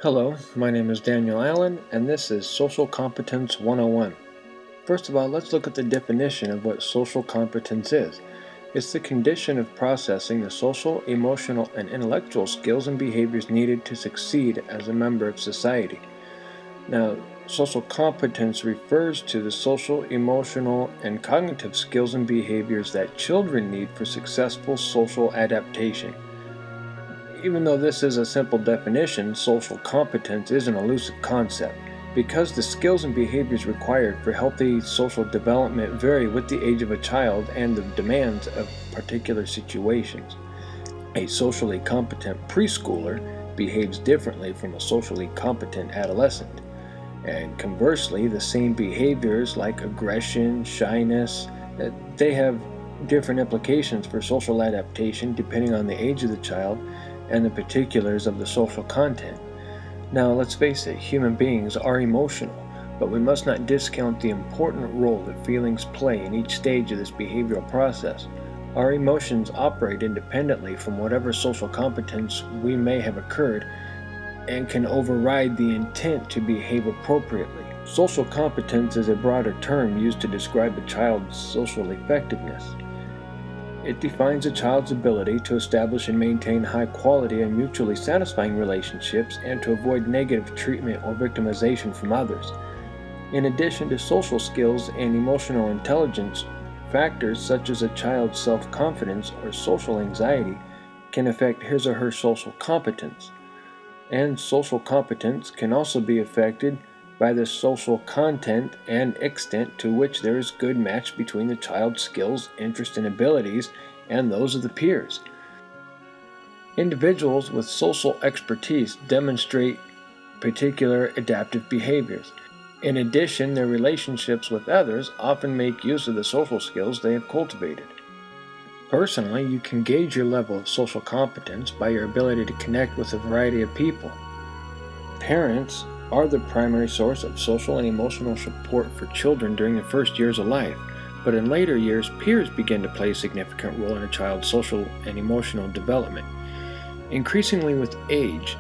Hello, my name is Daniel Allen, and this is Social Competence 101. First of all, let's look at the definition of what social competence is. It's the condition of processing the social, emotional, and intellectual skills and behaviors needed to succeed as a member of society. Now, social competence refers to the social, emotional, and cognitive skills and behaviors that children need for successful social adaptation. Even though this is a simple definition, social competence is an elusive concept because the skills and behaviors required for healthy social development vary with the age of a child and the demands of particular situations. A socially competent preschooler behaves differently from a socially competent adolescent. And conversely, the same behaviors like aggression, shyness, they have different implications for social adaptation depending on the age of the child and the particulars of the social content. Now, let's face it, human beings are emotional, but we must not discount the important role that feelings play in each stage of this behavioral process. Our emotions operate independently from whatever social competence we may have occurred and can override the intent to behave appropriately. Social competence is a broader term used to describe a child's social effectiveness. It defines a child's ability to establish and maintain high quality and mutually satisfying relationships and to avoid negative treatment or victimization from others. In addition to social skills and emotional intelligence, factors such as a child's self-confidence or social anxiety can affect his or her social competence. And social competence can also be affected by the social content and extent to which there is good match between the child's skills, interests, and abilities and those of the peers. Individuals with social expertise demonstrate particular adaptive behaviors. In addition, their relationships with others often make use of the social skills they have cultivated. Personally, you can gauge your level of social competence by your ability to connect with a variety of people. Parents are the primary source of social and emotional support for children during the first years of life, but in later years, peers begin to play a significant role in a child's social and emotional development. Increasingly with age,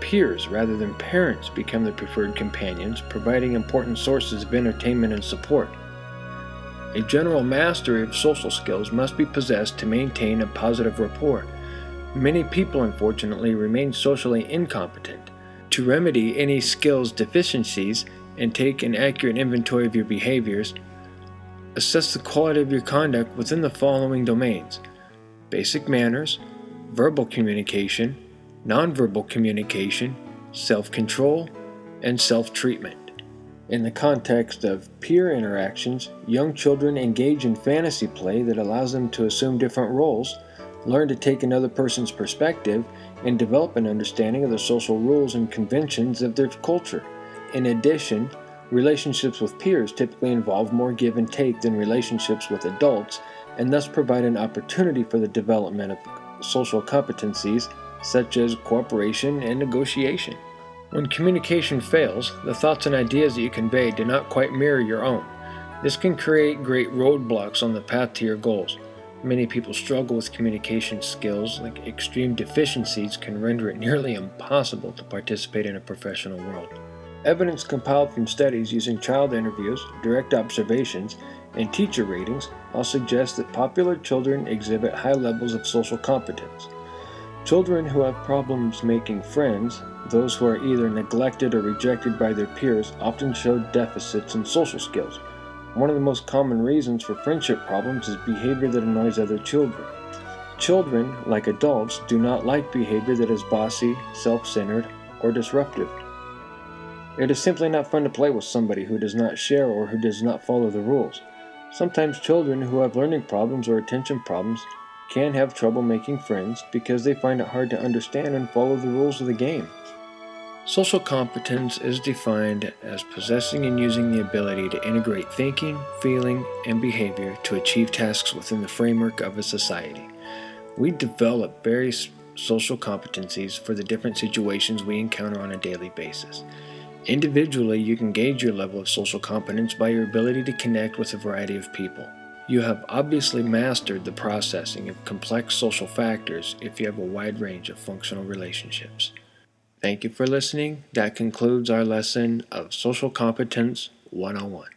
peers rather than parents become the preferred companions, providing important sources of entertainment and support. A general mastery of social skills must be possessed to maintain a positive rapport. Many people, unfortunately, remain socially incompetent. To remedy any skills deficiencies and take an accurate inventory of your behaviors, assess the quality of your conduct within the following domains: basic manners, verbal communication, nonverbal communication, self-control, and self-treatment. In the context of peer interactions, young children engage in fantasy play that allows them to assume different roles, learn to take another person's perspective, and develop an understanding of the social rules and conventions of their culture. In addition, relationships with peers typically involve more give and take than relationships with adults, and thus provide an opportunity for the development of social competencies such as cooperation and negotiation. When communication fails, the thoughts and ideas that you convey do not quite mirror your own. This can create great roadblocks on the path to your goals. Many people struggle with communication skills, like extreme deficiencies can render it nearly impossible to participate in a professional world. Evidence compiled from studies using child interviews, direct observations, and teacher ratings all suggest that popular children exhibit high levels of social competence. Children who have problems making friends, those who are either neglected or rejected by their peers, often show deficits in social skills. One of the most common reasons for friendship problems is behavior that annoys other children. Children, like adults, do not like behavior that is bossy, self-centered, or disruptive. It is simply not fun to play with somebody who does not share or who does not follow the rules. Sometimes children who have learning problems or attention problems can have trouble making friends because they find it hard to understand and follow the rules of the game. Social competence is defined as possessing and using the ability to integrate thinking, feeling, and behavior to achieve tasks within the framework of a society. We develop various social competencies for the different situations we encounter on a daily basis. Individually, you can gauge your level of social competence by your ability to connect with a variety of people. You have obviously mastered the processing of complex social factors if you have a wide range of functional relationships. Thank you for listening. That concludes our lesson of Social Competence 101.